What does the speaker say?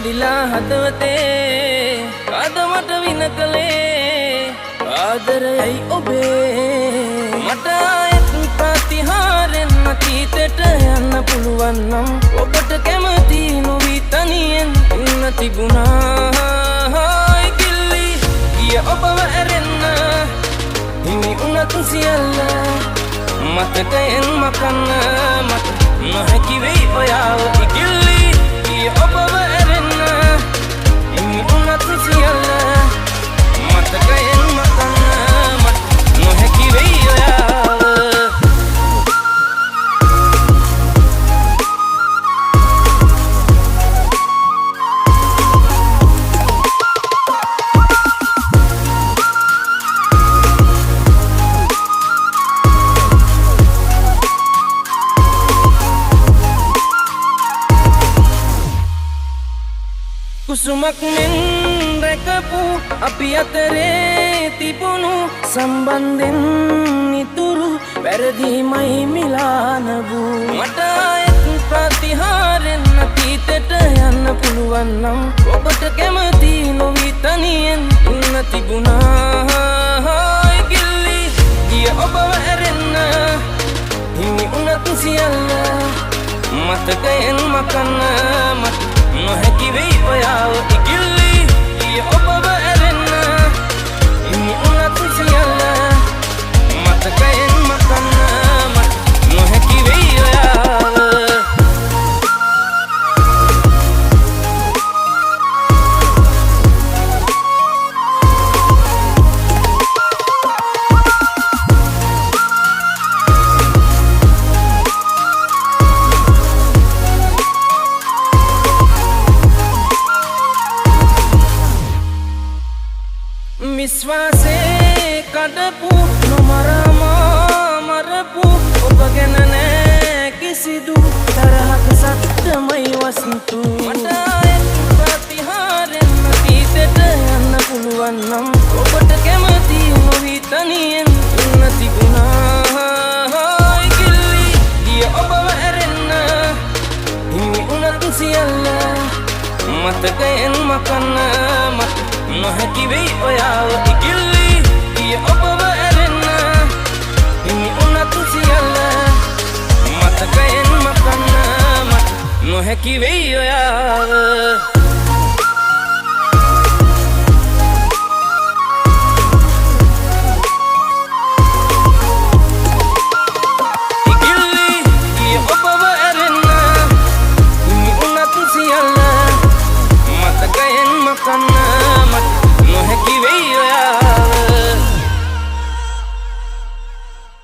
බැඳිලා හදවතේ අදමට විනකලේ ආදරයයි ඔබේ මට ආයෙත් ප්‍රතිහාරෙන් අතීතයට යන්න පුළුවන් නම් ඔබට කැමති නොවී තනියෙන් ඉන්න තිබුණා කිල්ලි ගිය ඔබව ඇරෙන්න හිමි උනත් සියල්ල මතකයෙන් මකන්න මට නොහැකි වෙයි ඔයාව ඉකිල්ලි ගිය ඔබව ඇරෙන්න හිමි උනත් සියල්ල මතකයෙන් මකන්න මට නොහැකි වෙයි ඔයාව කුසුමක් මෙන් රැකපු අපි අතරේ තිබුණු සම්බන්ධෙන් ඉතුරු වැරදීමයි මිලාන වූ මට ආයෙත් ප්‍රතිහාරෙන් අතීතයට යන්න පුළුවන් නම් ඔබට කැමති නොවී තනියෙන් ඉන්න තිබුණා කිල්ලි ගිය ඔබව ඇරෙන්න හිමි උනත් සියල්ල මතකයෙන් මකන්න මට නොහැකි වෙයි ඔයාව ඉකිල්ලි ගිය ඔබව ඇරෙන්න හිමි උනත් සියල්ල මතකයෙන් මකන්න මට නොහැකි වෙයි ඔයාව විශ්වාසේ කඩපු නොමරමා මරපු ඔබ ගැන නෑ කිසිදු තරහක සත්‍යමයි වස්තු මට ආයෙත් ප්‍රතිහාරෙන් අතීතයට යන්න පුළුවන් නම් ඔබට කැමති නොවී තනියෙන් ඉන්න තිබුණා කිල්ලි ගිය ඔබව ඇරෙන්න හිමි උනත් සියල්ල මතකයෙන් මකන්න මට නොහැකි වෙයි ඔයාව ඉකිල්ලි ගිය ඔබව ඇරෙන්න හිමි උනත් සියල්ල මතකයෙන් මකන්න මට නොහැකි වෙයි ඔයාව